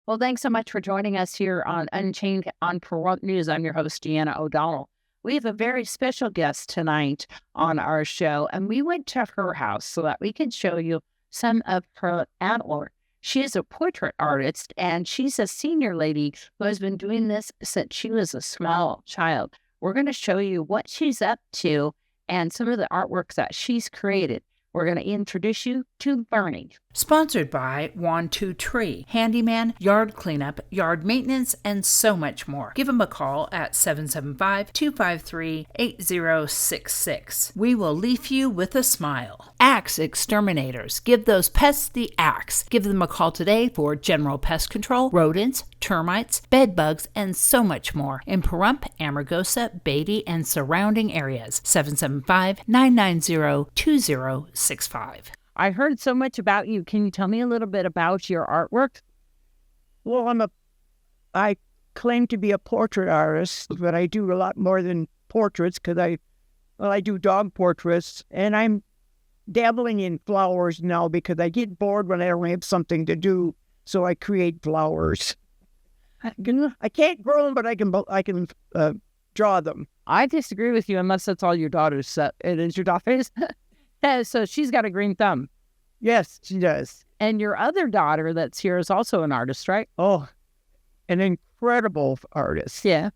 Well, thanks so much for joining us here on Unchained on Pahrump News. I'm your host, Deanna O'Donnell. We have a very special guest tonight on our show, and we went to her house so that we can show you some of her artwork. She is a portrait artist, and she's a senior lady who has been doing this since she was a small child. We're going to show you what she's up to and some of the artworks that she's created. We're going to introduce you to Bernie. Sponsored by 1-2-Tree, handyman, yard cleanup, yard maintenance, and so much more. Give them a call at 775-253-8066. We will leave you with a smile. Axe Exterminators. Give those pests the axe. Give them a call today for general pest control, rodents, termites, bed bugs, and so much more in Pahrump, Amargosa, Beatty, and surrounding areas. 775-990-2065. I heard so much about you. Can you tell me a little bit about your artwork? Well, I claim to be a portrait artist, but I do a lot more than portraits because I do dog portraits, and I'm dabbling in flowers now because I get bored when I don't have something to do, so I create flowers. I can't grow them, but I can draw them. I disagree with you unless that's all your daughter's. It is your daughter's. So she's got a green thumb. Yes, she does. And your other daughter that's here is also an artist, right? Oh, an incredible artist. Yeah.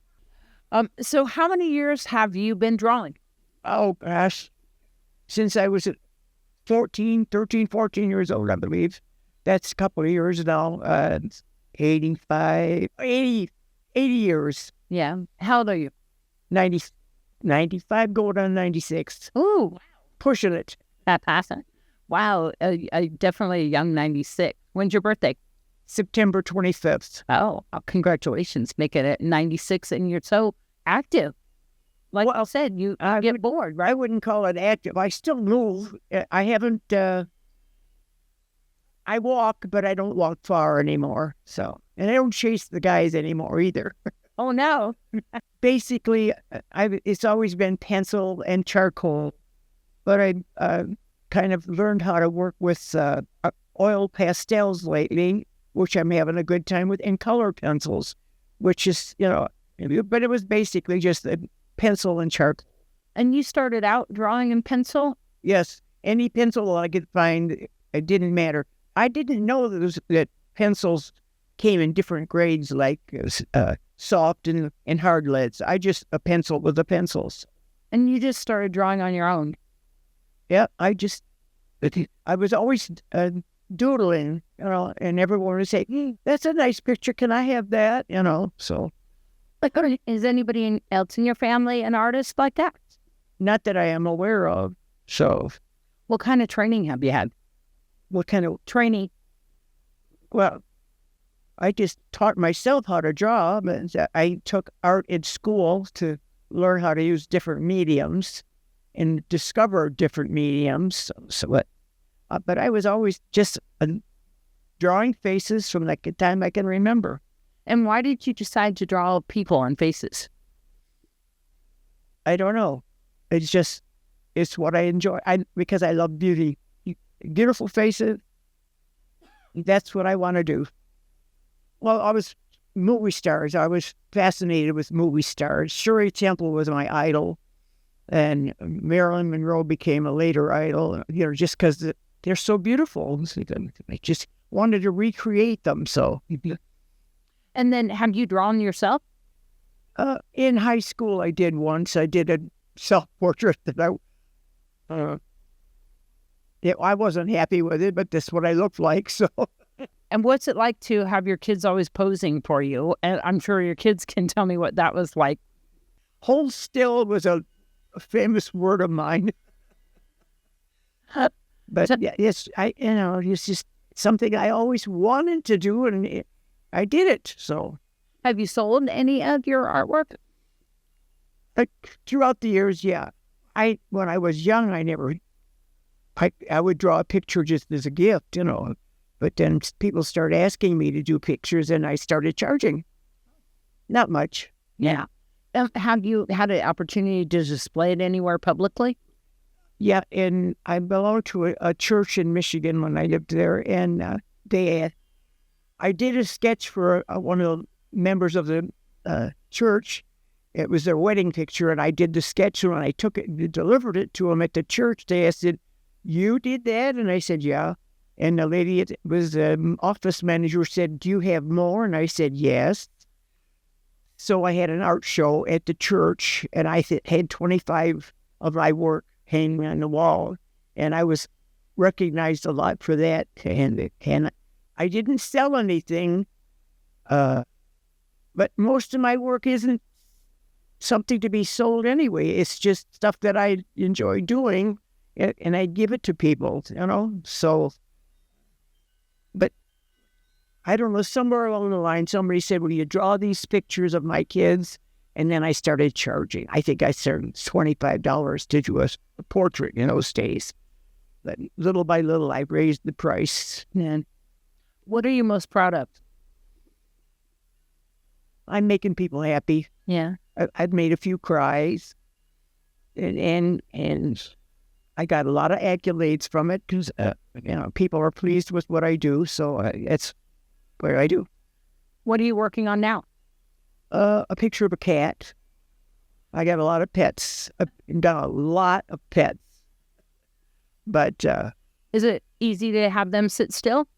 So how many years have you been drawing? Oh, gosh. Since I was 13, 14 years old, I believe. That's a couple of years now. 80 years. Yeah. How old are you? 95 going on 96. Ooh, Pushing it. that's awesome. Wow. Definitely a young 96. When's your birthday? September 25th. Oh, congratulations. Making it 96 and you're so active. Like I said, you get bored, right? I wouldn't call it active. I still move. I haven't, I walk, but I don't walk far anymore. So, and I don't chase the guys anymore either. Oh, no. Basically, it's always been pencil and charcoal, but I kind of learned how to work with oil pastels lately, which I'm having a good time with, and color pencils, which is, but it was basically just a pencil and charcoal. And you started out drawing in pencil? Yes, any pencil I could find, it didn't matter. I didn't know that pencils came in different grades, like soft and hard leads. A pencil was a pencils. And you just started drawing on your own? Yeah, I was always doodling, and everyone would say, that's a nice picture. Can I have that? So. Is anybody else in your family an artist like that? Not that I am aware of. So. What kind of training have you had? What kind of training? Well, I just taught myself how to draw. I took art in school to learn how to use different mediums and discover different mediums. But I was always just drawing faces from the time I can remember. And why did you decide to draw people and faces? I don't know. It's what I enjoy. Because I love beauty. Beautiful faces. That's what I want to do. Well, I was movie stars. I was fascinated with movie stars. Shirley Temple was my idol. And Marilyn Monroe became a later idol, just because they're so beautiful. I just wanted to recreate them. So. And then have you drawn yourself? In high school, I did once. I did a self-portrait that I wasn't happy with it, but that's what I looked like. So. And what's it like to have your kids always posing for you? And I'm sure your kids can tell me what that was like. Hold still was a famous word of mine. But yes, it's just something I always wanted to do, and I did it. So, have you sold any of your artwork? Throughout the years, yeah. When I was young, I would draw a picture just as a gift, But then people started asking me to do pictures, and I started charging. Not much. Yeah. Have you had an opportunity to display it anywhere publicly? Yeah, and I belonged to a church in Michigan when I lived there, and they I did a sketch for one of the members of the church. It was their wedding picture, and I did the sketch, and when I took it and delivered it to them at the church, they said, "You did that?" And I said, "Yeah." And the lady was the office manager said, "Do you have more?" And I said, "Yes." So I had an art show at the church, and I had 25 of my work hanging on the wall, and I was recognized a lot for that. And I didn't sell anything, but most of my work isn't something to be sold anyway. It's just stuff that I enjoy doing, and I give it to people, So, but I don't know, somewhere along the line, somebody said, "Will you draw these pictures of my kids?" And then I started charging. I think I started $25 to do a portrait in those days. But little by little, I raised the price. And What are you most proud of? I'm making people happy. Yeah. I've made a few cries, and I got a lot of accolades from it because people are pleased with what I do. So that's what I do. What are you working on now? A picture of a cat. I got a lot of pets. I've done a lot of pets, but Is it easy to have them sit still?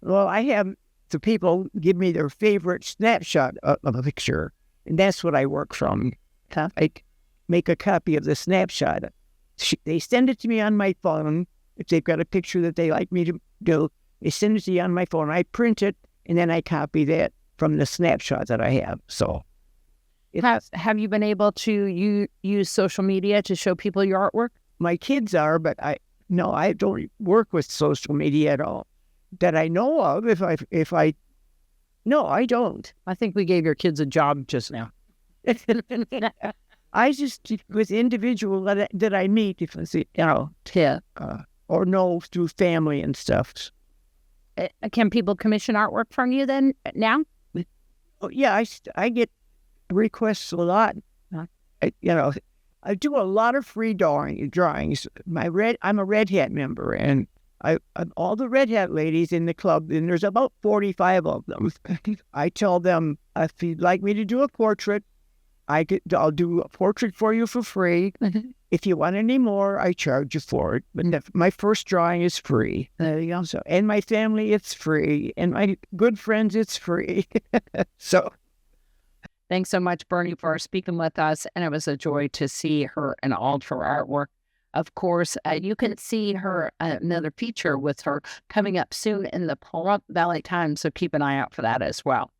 well, I have the people give me their favorite snapshot of a picture, and that's what I work from. I make a copy of the snapshot. They send it to me on my phone. If they've got a picture that they like me to do, they send it to me on my phone. I print it, and then I copy that from the snapshot that I have. So, Have you been able to use social media to show people your artwork? my kids are, but I don't work with social media at all that I know of. No, I don't. I think we gave your kids a job just now. I just, with individuals that I meet, if I see, or know through family and stuff. Can people commission artwork from you then now? Oh, yeah, I get requests a lot. I do a lot of free drawings. I'm a Red Hat member, and all the Red Hat ladies in the club, and there's about 45 of them. I tell them, if you'd like me to do a portrait, I'll do a portrait for you for free. If you want any more, I charge you for it. But my first drawing is free. There you go. So, and my family, it's free. And my good friends, it's free. So, Thanks so much, Bernie, for speaking with us. And it was a joy to see her and all of her artwork. Of course, you can see her another feature with her coming up soon in the Pahrump Valley Times. So keep an eye out for that as well.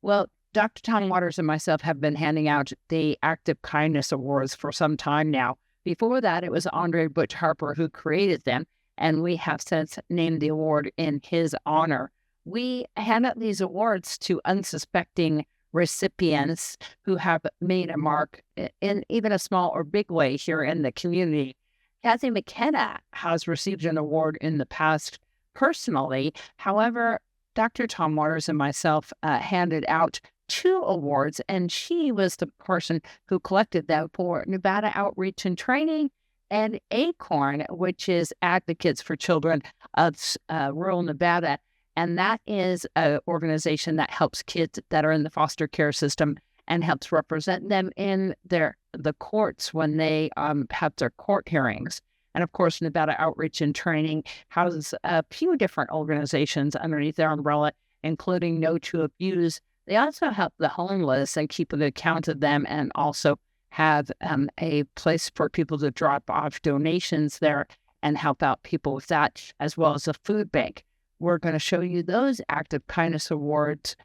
Well, Dr. Tom Waters and myself have been handing out the Act of Kindness Awards for some time now. Before that, it was Andre Butch Harper who created them, and we have since named the award in his honor. We hand out these awards to unsuspecting recipients who have made a mark in even a small or big way here in the community. Kathy McKenna has received an award in the past personally. However, Dr. Tom Waters and myself handed out 2 awards, and she was the person who collected them for Nevada Outreach and Training and ACORN, which is Advocates for Children of Rural Nevada. And that is an organization that helps kids that are in the foster care system and helps represent them in the courts when they have their court hearings. And of course, Nevada Outreach and Training houses a few different organizations underneath their umbrella, including No to Abuse. They also help the homeless and keep an account of them, and also have a place for people to drop off donations there and help out people with that, as well as a food bank. We're going to show you those Act of Kindness Awards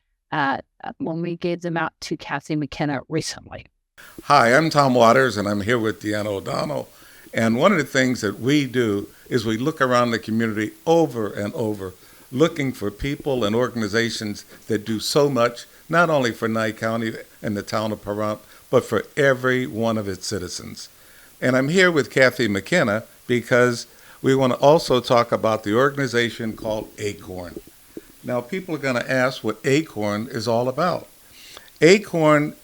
when we gave them out to Kathy McKenna recently. Hi, I'm Tom Waters, and I'm here with Deanna O'Donnell. And one of the things that we do is we look around the community over and over, looking for people and organizations that do so much, not only for Nye County and the town of Pahrump, but for every one of its citizens. And I'm here with Kathy McKenna because we want to also talk about the organization called ACORN. Now, people are going to ask what ACORN is all about. ACORN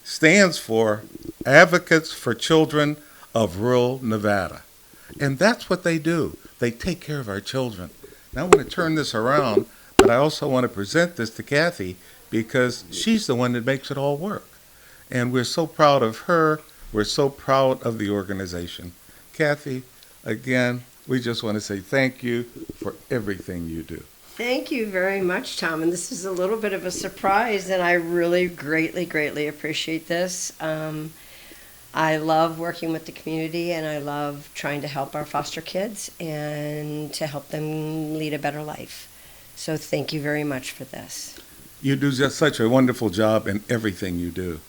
stands for Advocates for Children of Rural Nevada. And that's what they do. They take care of our children. Now I want to turn this around, but I also want to present this to Kathy because she's the one that makes it all work. And we're so proud of her. We're so proud of the organization. Kathy, again, we just want to say thank you for everything you do. Thank you very much, Tom. And this is a little bit of a surprise, and I really greatly appreciate this. I love working with the community, and I love trying to help our foster kids and to help them lead a better life. So thank you very much for this. You do just such a wonderful job in everything you do.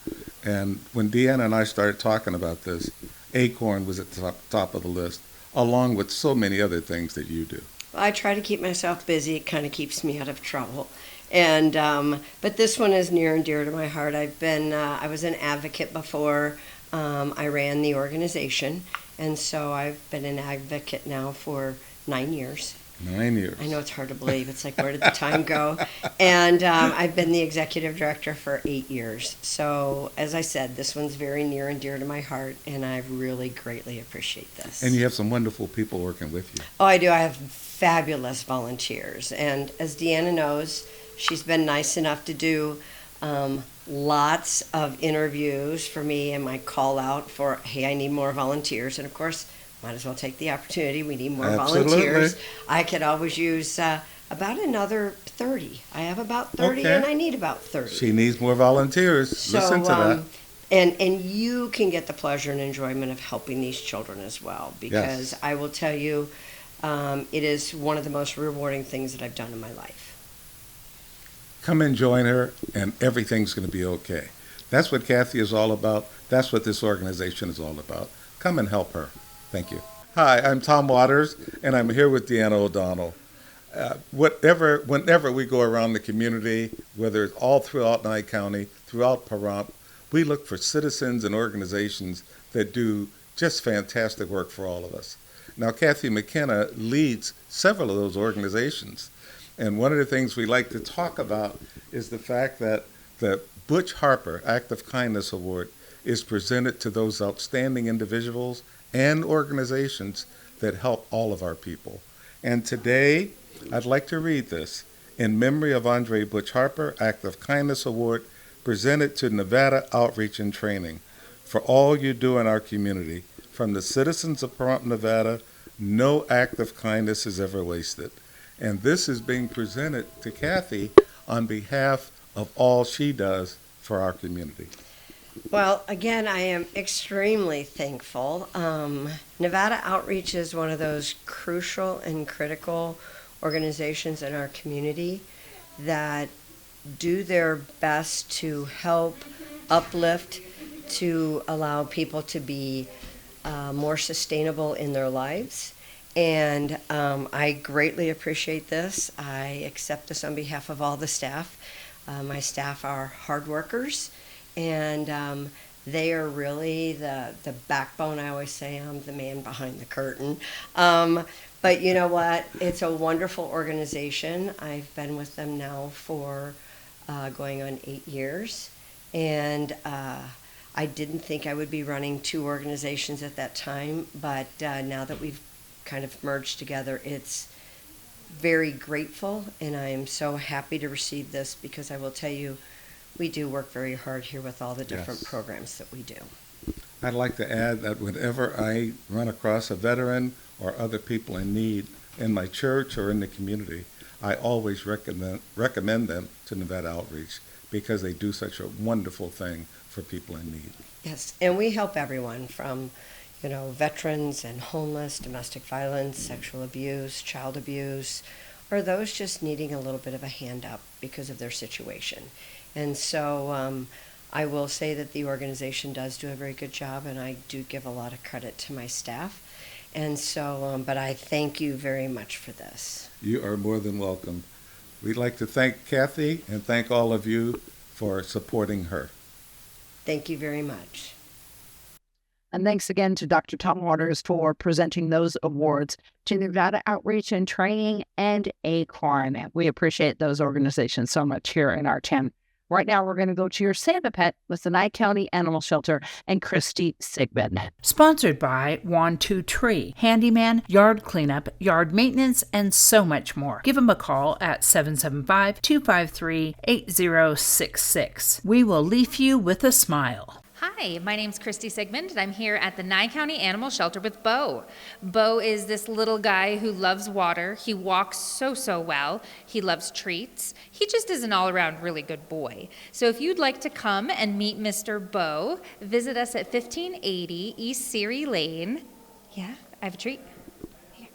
And when Deanna and I started talking about this, Acorn was at the top of the list, along with so many other things that you do. I try to keep myself busy. It kind of keeps me out of trouble. And but this one is near and dear to my heart. I was an advocate before I ran the organization, and so I've been an advocate now for 9 years. 9 years. I know it's hard to believe. It's like, where did the time go? And I've been the executive director for 8 years. So, as I said, this one's very near and dear to my heart, and I really greatly appreciate this. And you have some wonderful people working with you. Oh, I do. I have fabulous volunteers. And as Deanna knows, she's been nice enough to do lots of interviews for me and my call out for, hey, I need more volunteers. And of course, might as well take the opportunity. We need more volunteers. I could always use about another 30. I have about 30, Okay. and I need about 30. She needs more volunteers. So, Listen to that. And you can get the pleasure and enjoyment of helping these children as well, because Yes. I will tell you, it is one of the most rewarding things that I've done in my life. Come and join her, and everything's going to be okay. That's what Kathy is all about. That's what this organization is all about. Come and help her. Thank you. Hi, I'm Tom Waters, and I'm here with Deanna O'Donnell. Whenever we go around the community, whether it's all throughout Nye County, throughout Pahrump, we look for citizens and organizations that do just fantastic work for all of us. Now, Kathy McKenna leads several of those organizations. And one of the things we like to talk about is the fact that the Butch Harper Act of Kindness Award is presented to those outstanding individuals and organizations that help all of our people. And today, I'd like to read this in memory of Andre Butch Harper Act of Kindness Award presented to Nevada Outreach and Training for all you do in our community. From the citizens of Pahrump, Nevada, no act of kindness is ever wasted. And this is being presented to Kathy on behalf of all she does for our community. Well, again, I am extremely thankful. Nevada Outreach is one of those crucial and critical organizations in our community that do their best to help uplift, to allow people to be more sustainable in their lives. And I greatly appreciate this. I accept this on behalf of all the staff. My staff are hard workers, and they are really the backbone. I always say I'm the man behind the curtain. But you know what? It's a wonderful organization. I've been with them now for going on 8 years. And I didn't think I would be running 2 organizations at that time, but now that we've kind of merged together, it's very grateful, and I am so happy to receive this, because I will tell you, we do work very hard here with all the different Yes. programs that we do. I'd like to add that whenever I run across a veteran or other people in need in my church or in the community, I always recommend them to Nevada Outreach, because they do such a wonderful thing for people in need. Yes, and we help everyone from, veterans and homeless, domestic violence, sexual abuse, child abuse, or those just needing a little bit of a hand up because of their situation. And so I will say that the organization does do a very good job, and I do give a lot of credit to my staff. And so, but I thank you very much for this. You are more than welcome. We'd like to thank Kathy and thank all of you for supporting her. Thank you very much. And thanks again to Dr. Tom Waters for presenting those awards to Nevada Outreach and Training and Acorn. We appreciate those organizations so much here in our town. Right now, we're going to go to your Save a Pet with the Nye County Animal Shelter and Christy Sigmund. Sponsored by One Two Tree, handyman, yard cleanup, yard maintenance, and so much more. Give them a call at 775-253-8066. We will leave you with a smile. Hi, my name's Christy Sigmund, and I'm here at the Nye County Animal Shelter with Bo. Bo is this little guy who loves water. He walks so well. He loves treats. He just is an all-around really good boy. So if you'd like to come and meet Mr. Bo, visit us at 1580 East Seary Lane. Yeah, I have a treat. Here.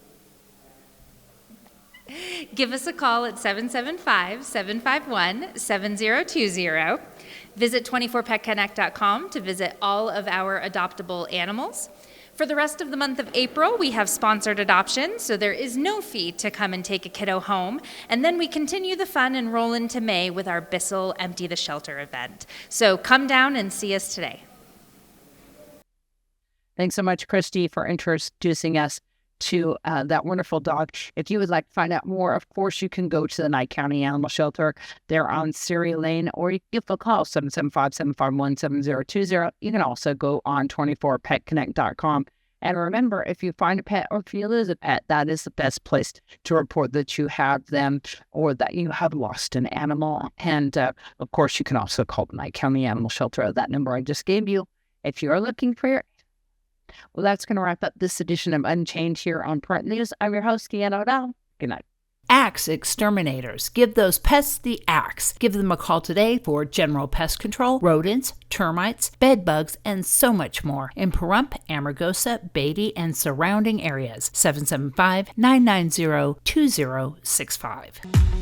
Give us a call at 775-751-7020. Visit 24petconnect.com to visit all of our adoptable animals. For the rest of the month of April, we have sponsored adoption, so there is no fee to come and take a kiddo home. And then we continue the fun and roll into May with our Bissell Empty the Shelter event. So come down and see us today. Thanks so much, Christy, for introducing us to that wonderful dog. If you would like to find out more, of course, you can go to the Nye County Animal Shelter. They're on Seary Lane, or you can give a call, 775-751-7020. You can also go on 24petconnect.com. And remember, if you find a pet or if you lose a pet, that is the best place to report that you have them or that you have lost an animal. And, of course, you can also call the Nye County Animal Shelter at that number I just gave you if you are looking for your. Well, that's going to wrap up this edition of Unchained here on Pahrump News. I'm your host, Deanna O'Donnell. Good night. Axe exterminators. Give those pests the axe. Give them a call today for general pest control, rodents, termites, bed bugs, and so much more in Pahrump, Amargosa, Beatty, and surrounding areas. 775-990-2065.